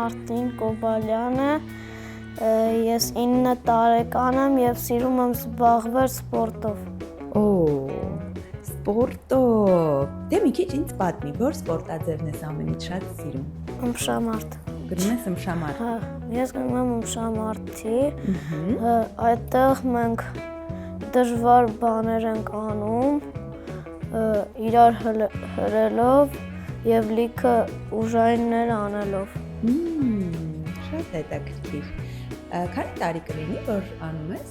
Մարտին Կոբալյանը, ես 9 տարեկան եմ և սիրում եմ զբաղվել սպորտով։ Սպորտով։ Դե մի քիչ ինձ պատմի, որ սպորտաձևն ես ամենից շատ սիրում։ Ըմբշամարտ։ Գնում ես ըմբշամարտ։ Հա, ես գնում եմ ըմբշամարտի, այդտեղ մենք դժվար բաներ ենք անում, իրար հրելով և լիքը ուժայիններ անելով։ Շատ հետաքրքիր։ Քանի տարի կլինի, որ անում ես։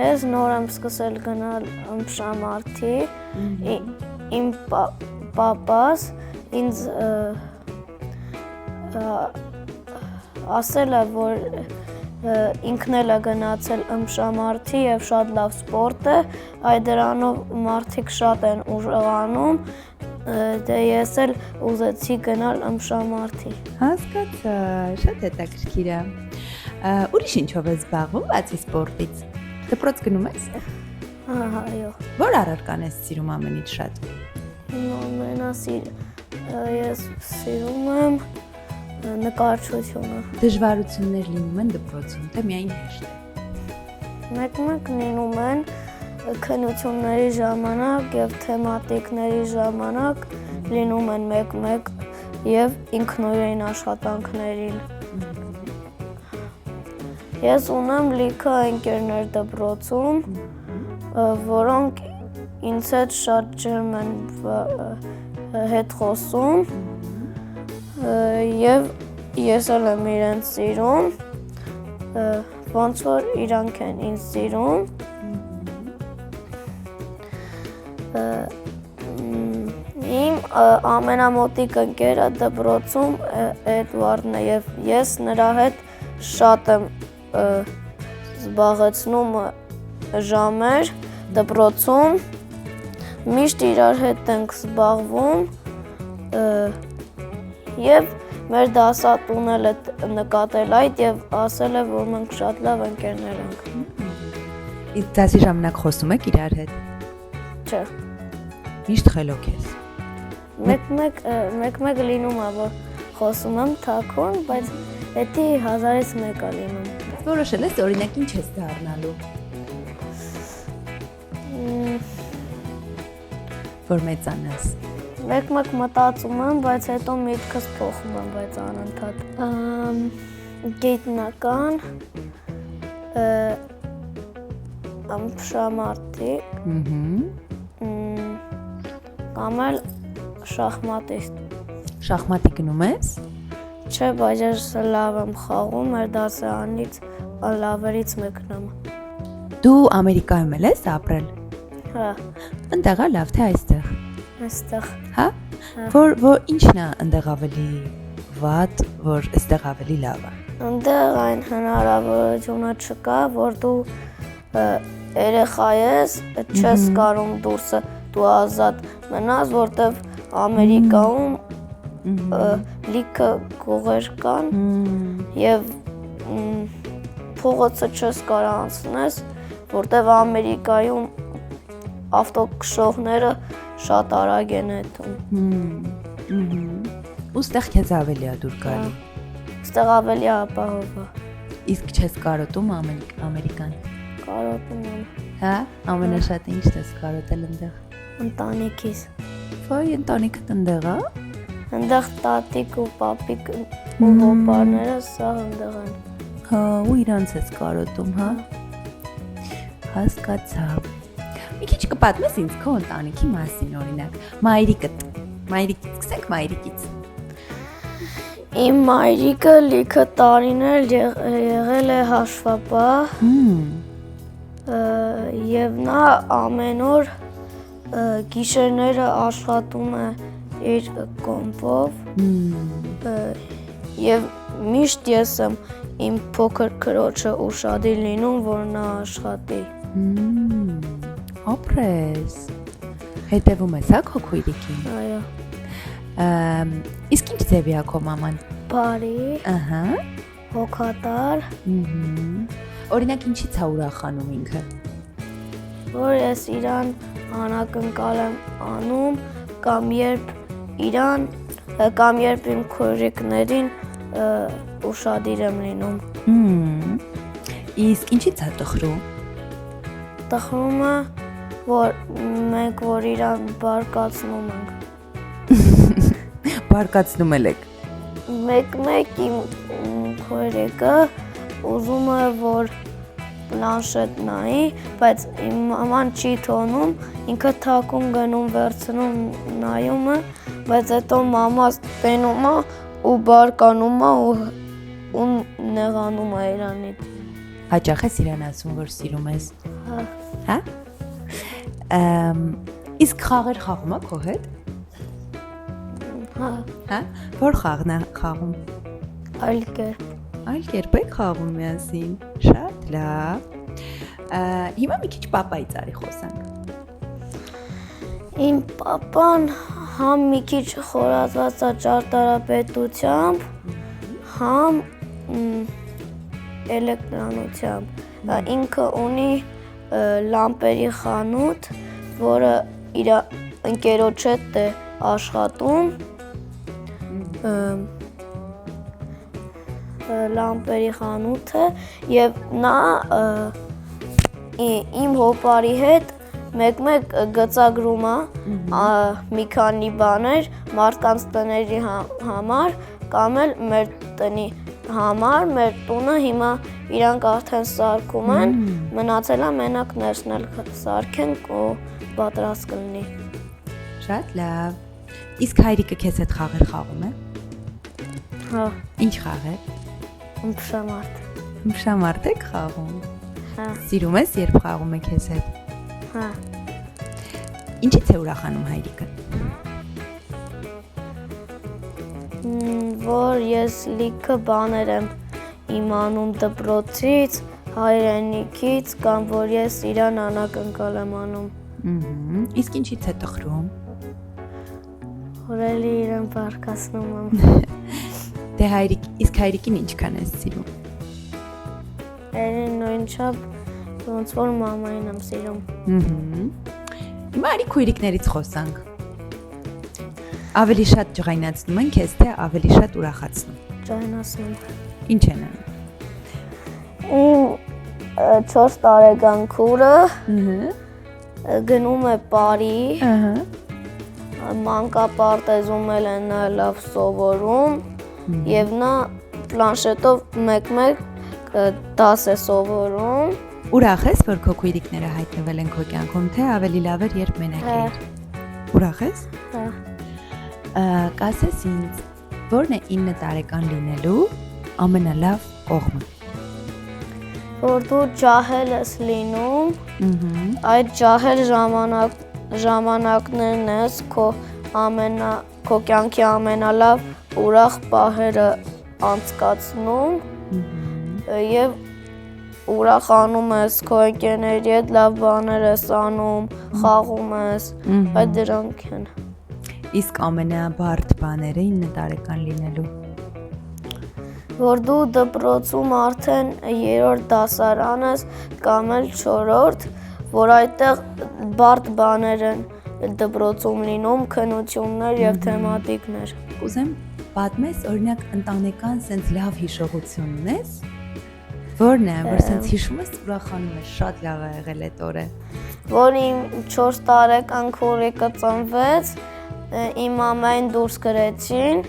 Ես նոր եմ սկսել գնալ ըմբշամարտի, իմ պապաս ինձ ասել է, որ ինքն էլ է գնացել ըմբշամարտի և շատ լավ սպորտ է, այդ դրանով մարդիկ շատ են ուժեղանում, դե ես էլ ուզեցի գնալ ըմբշամարտի։ Հասկացա, շատ հետաքրքիր է։ Ուրիշ ինչով ես զբաղվում, բացի սպորտից։ Դպրոց գնում ես։ Այո։ Որ առարկան ես սիրում ամենից շատ։ Ես սիրում եմ նկարչությունը։ Դժվարություններ լինում են դպրոցում, թե միայն հեշտ է։ Մեկ-մեկ լինում են քննությունների ժամանակ և թեմատիկների ժամանակ լինում են մեկ-մեկ և ինքնուրույն աշխատանքներին։ Ես ունեմ լիքը ընկերներ դպրոցում, որոնք ինձ հետ շատ ջերմ են հետ խոսում և ես էլ եմ իրենց սիրում, ոնց որ իրանք են ինձ սիրում։ Իմ ամենամոտիկ ընկերը դպրոցում Էդվարդն է և ես նրա հետ շատ եմ զբաղեցնում ժամեր դպրոցում, միշտ իրար հետ ենք զբաղվում և մեր դասատուն էլ է նկատել այդ և ասել է, որ մենք շատ լավ ընկերներ ենք։ Իսկ դասի ժամանակ խոսում եք իրար հետ։ Չէ։ Միշտ խելոք ես։ Մեկ-մեկ լինում է, որ խոսում եմ թաքուն, բայց էդի 1000-ից մեկ է լինում։ Որոշել ես օրինակ ինչ ես դառնալու։ Որ մեծանաս։ Մեկ-մեկ մտածում եմ, բայց հետո միտքս փոխում եմ, բայց անընդհատ։ Գիտնական, ըմբշամարտիկ, կամ էլ շախմատիստ։ Շախմատի գնում ես։ Չէ, բայց ես լավ եմ խաղում, մեր դասարանից լավերից մեկն եմ։ Դու Ամերիկայում էլ ես ապրել։ Հա։ Ընդեղ է լավ թե այստեղ։ Այստեղ։ Հա։ Որ ինչն է ընդեղ ավելի վատ, որ այստեղ ավելի լավ է։ Ընդեղ այն հնարավորությունը չկա, որ դու երեխա ես, չես կարում դուրսը դու ազատ մնաս, որտեվ Ամերիկայում լիքը գողեր կան և փողոցը չես կարող անցնես, որտեվ Ամերիկայում ավտոքշողները շատ արագ են էթում։ Ու ստեղ քեզ ավելի է դուր գալի։ Ստեղ ավելի ապահով է։ Իսկ չես կարոտում Ամերիկան։ Կարոտում եմ։ Հա, ամենաշատը ինչ ես կարոտել ընդեղ։ Ընտանիքիս։ Ոայ, ընտանիքդ ընդեղ է։ Ընդեղ տատիկ ու պապիկ ու հոպարները սա ընդեղ են։ Հա, ու իրանց ես կարոտում, հա։ Հասկացա։ Մի քիչ կպատմես ինձ քո ընտանիքի մասին, օրինակ, մայրիկից, սկսենք մայրիկից։ Իմ մայրիկը լիքը տարիներ եղել է հաշվապահ և նա ամեն օր գիշերները աշխատում է իր կոմպով և միշտ ես եմ իմ փոքր քրոջը ուշադիր լինում, որ նա աշխատի։ Ապրես։ Հետևում ես, հա, քո քույրիկին։ Այո։ Իսկ ինչ ձևի է քո մաման։ Բարի, հոգատար։ Օրինակ ինչից է ուրախանում ինքը։ Որ ես իրան անակնկալ եմ անում կամ երբ իմ քույրիկներին ուշադիր եմ լինում։ Իսկ ինչի՞ց է տխրում։ Տխրումը, որ մենք որ իրան բարկացնում ենք։ Բարկացնում եք։ Մեկ իմ քույրիկը ուզում է որ պլանշետ նայի, բայց իմ մաման չի թողնում, ինքը թակում գնում վերցնում նայում է, բայց հետո մամաս տենում է ու բարկանում է ու նեղանում է իրանից։ Հաճախ ես իրան ասում, որ սիրում ես։ Հա։ Իսկ խաղեր խաղում եք քո հետ։ Հա։ Որ խաղն է խաղում։ Այլ կերպ։ Այլ կերպ եք խաղում միասին։ Շատ լավ։ Հիմա մի քիչ պապայից արի խոսանք։ Իմ պապան համ մի քիչ խորացած է ճարտարապետությամբ, համ էլեկտրոնությամբ։ Ինքը ունի լամպերի խանութ, որը իր ընկերոջ հետ է աշխատում։ Լամպերի խանութը եւ նա իմ հոպարի հետ մեկ գծագրում է մի քանի բաներ մարդկանց տների համար կամ էլ մեր տնի համար, մեր տունը հիմա իրանք արդեն սարքում են, մնացել է մենակ ներսնել սարքենք ու պատրաստ կլինի։ Շատ լավ։ Իսկ հայրիկը քեզ հետ խաղեր խաղում է։ Հա։ Ինչ խաղեր։ Ըմբշամարտ։ Ըմբշամարտ եք խաղում։ Հա։ Սիրում ես, երբ խաղում եք քեզ հետ։ Հա։ Ինչից է ուրախանում հայրիկը։ Որ ես լիքը բաներ եմ իմանում դպրոցից, հայրենիքից կամ որ ես իրան անակնկալ եմ անում։ Իսկ ինչից է տխրում։ Որ էլի իրան բարկացնում եմ։ Դե իսկ հայրիկին ինչքան ես սիրում։ Էլի նույնչափ ոնց որ մամային եմ սիրում։ Հիմա արի քույրիկներից խոսանք։ Ավելի շատ ջղայնացնում են քեզ, թե ավելի շատ ուրախացնում։ Ջղայնացնում։ Ինչ են անում։ Իմ 4 տարեկան քուրը գնում է Պարի, մանկապարտեզում էլ է նա լավ սովորում եւ նա պլանշետով մեկ դաս է սովորում։ Ուրախ ես, որ քո քույրիկները հայտնվել են քո կյանքում, թե ավելի լավ էր, երբ մենակ էիր։ Ուրախ ես։ Հա։ Կասես ինձ, որն է 9 տարեկան լինելու ամենալավ կողմը։ Որ դու ջահել ես լինում, այդ ջահել ժամանակներն ես քո կյանքի ամենալավ ուրախ պահերը անցկացնում եւ ուրախանում ես քո ընկերների հետ, լավ բաներ ես անում, խաղում ես, այդ դրանք են։ Իսկ ամենաբարդ բաները 9 տարեկան լինելու։ Որ դու դպրոցում արդեն 3-րդ դասարան ես կամ էլ 4-րդ, որ այդտեղ բարդ բաներ են դպրոցում լինում, քննություններ եւ թեմատիկներ։ Կուզեմ պատմես, օրինակ ընտանեկան սենց լավ հիշողություն ունես։ Որն է, որ սենց հիշում ես, ուրախանում ես, շատ լավ է եղել այդ օրը։ Որ իմ 4 տարեկան քուրիկը ծնվեց, իմ մամային դուրս գրեցին,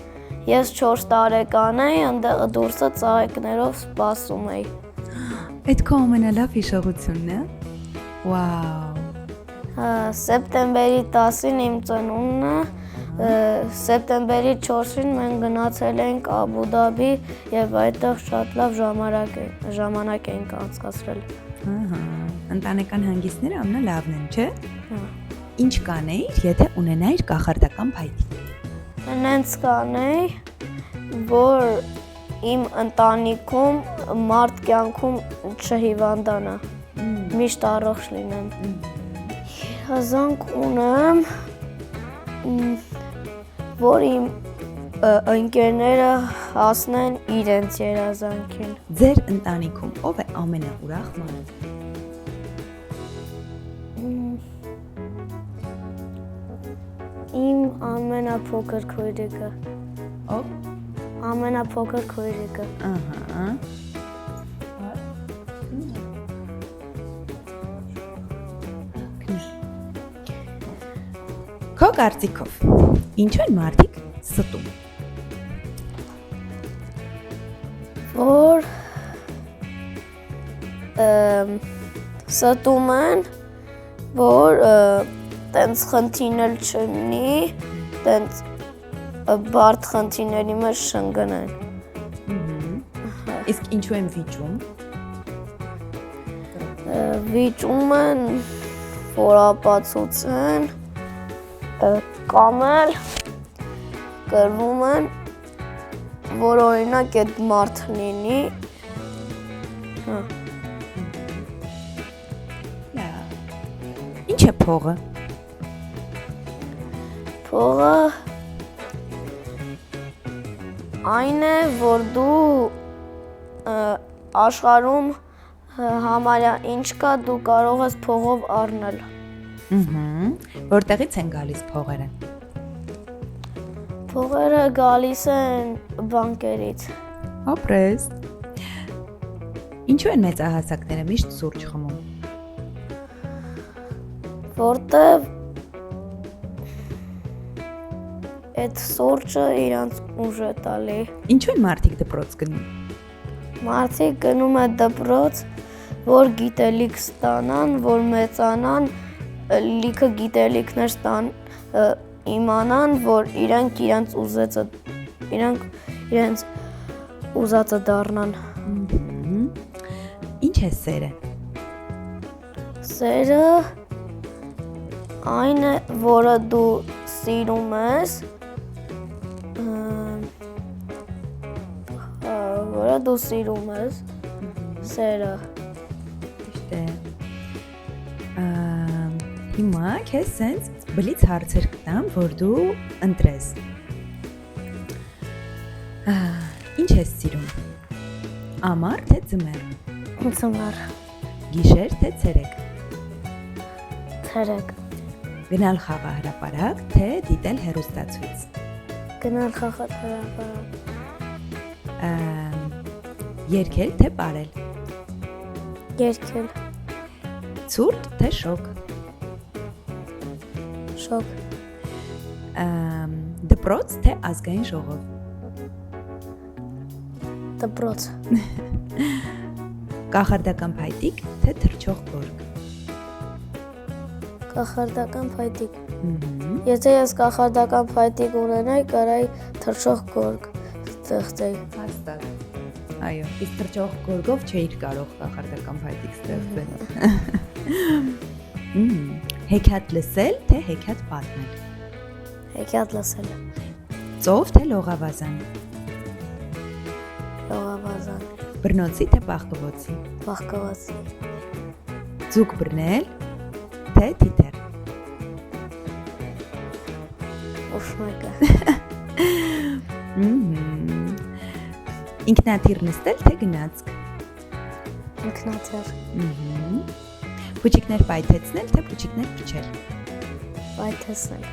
ես 4 տարեկան էի, այնտեղ դուրսը ծաղիկներով սպասում էի։ Այդ քո ամենալավ հիշողությունն է։ Վաու։ Սեպտեմբերի 10-ին իմ ծնունդն է, սեպտեմբերի 4-ին մենք գնացել ենք Աբու Դաբի եւ այդտեղ շատ լավ ժամանակ ենք անցկացրել։ Ընտանեկան հանգիստները ամենալավն են, չէ՞։ Հա։ Ինչ կանեիր, եթե ունենայիր կախարդական փայտիկ։ Նենց կանեի, որ իմ ընտանիքում մարդ կյանքում չհիվանդանա, միշտ առողջ լինեմ։ Երազանք ունեմ, որ իմ ընկերները հասնեն իրենց երազանքին։ Ձեր ընտանիքում ով է ամենաուրախ մարդը։ Իմ ամենափոքր քույրիկը։ Ով։ ամենափոքր քույրիկը։ Ահա։ Քո կարծիքով ինչու են մարդիկ ստում։ Որ ստում են, որ տենց խնդիրներ չլինի, տենց բարդ խնդիրների մեջ չընկնեն։ Իսկ ինչու են վիճում։ Վիճում են, որ ապացուցեն, կամ էլ գրվում են, որ օրինակ այդ մարդը լինի, Ինչ է փողը։ Փողը այն է, որ դու աշխարհում համարյա ինչ կա, դու կարող ես փողով առնել։ Որտեղից են գալիս փողերը։ Փողերը գալիս են բանկերից։ Ապրես։ Ինչու են մեծահասակները միշտ սուրճ խմում։ Որտեվ այդ սուրճը իրանց ուժ է տալի։ Ինչու են մարդիկ դպրոց գնում։ Մարդիկ գնում են դպրոց, որ գիտելիք ստանան, որ մեծանան, լիքը գիտելիքներ իմանան, որ իրենց ուզածը դառնան։ Ինչ է սերը։ Սերը այն է, որը դու սիրում ես, սերը։ Ճիշտ է։ Հիմա քեզ սենց բլից հարցեր կտամ, որ դու ընտրես։ Ինչ ես սիրում։ Ամառ թե ձմեռ։ Ձմեռ, Գիշեր թե ցերեկ։ ցերեկ, Գնալ խաղահրապարակ թե դիտել հեռուստացույց։ գնալ խաղահրապարակ, Երգել թե պարել։ երգել, Ցուրտ թե շոգ։ շոգ, Դպրոց թե ազգային ժողով։ դպրոց, Կախարդական փայտիկ թե թռչող գորգ։ կախարդական փայտիկ։ Եթե ես կախարդական փայտիկ ունենայի, կարայի թռչող գորգ ստեղծեի։ Հաստատ։ Այո, իսկ թռչող գորգով չէիր կարող կախարդական փայտիկ ստեղծել։ Հեքիաթ լսել թե հեքիաթ պատմել։ Հեքիաթ լսել, Ծով թե լողավազան։ լողավազան, Բռնոցի թե բախկվոցի։ բախկվածի, Ձուկ բռնել թե թիթեռ։ ոչ մեկը, Ինքնաթիռ նստել թե գնացք։ ինքնաթիռ, Փուչիկներ պայթեցնել թե փուչիկներ փչել։ պայթեցնել,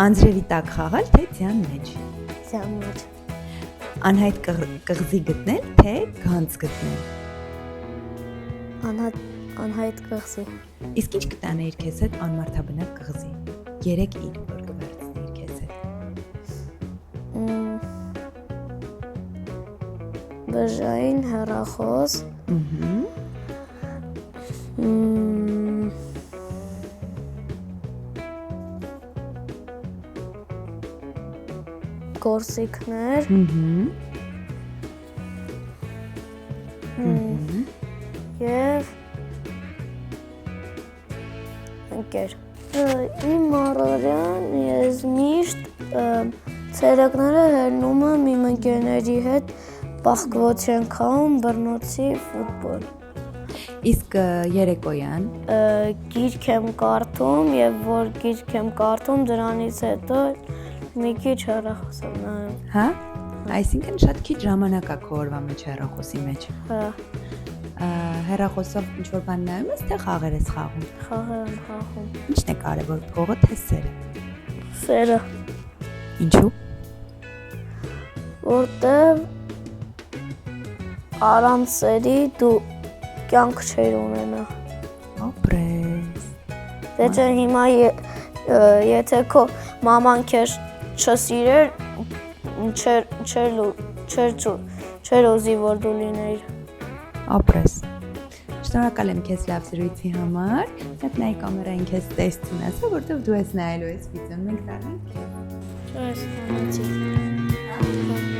Անձրևի տակ խաղալ թե ձյան մեջ։ ձյան մեջ, Անհայտ կղզի գտնել թե գանձ գտնել։ անհայտ կղզի, Իսկ ինչ կտանեիր քեզ հետ անմարդաբնակ կղզի։ 3 իր որ կվերցնեիր քեզ հետ։ բժային հեռախոս, գործիքներ, և ընկեր։ Իմ առօրյան ես միշտ ցերեկները հելնում եմ իմ ընկերների հետ բախկվոց ենք խաղում, բռնոցի, ֆուտբոլ։ Իսկ երեկոյան Գիրք եմ կարդում և որ գիրք եմ կարդում, դրանից հետո մի քիչ հեռախոս եմ նայում։ հա, այսինքն շատ քիչ ժամանակ է քո օրվա մեջ հեռախոսի մեջ։ Հա, Հեռախոսով ինչ որ բան նայում ես թե խաղեր ես խաղում։ խաղեր եմ խաղում։ Ինչն է կարևոր, փողը թե սերը։ Սերը, Ինչու։ որտեվ առանց սերի դու կյանք չեր ունենա։ Ապրես։ Դե չէ հիմա եթե քո մաման քեզ չսիրեր, չէր ուզի որ դու լինեիր։ Ապրես։ Շնորհակալ եմ քեզ լավ զրույցի համար։ Հետ նայ կամերային քեզ տեսցին ասա, որտեվ դու ես նայելու ես վիդեոն, մենք տանենք քեզ։ Ես համեցի։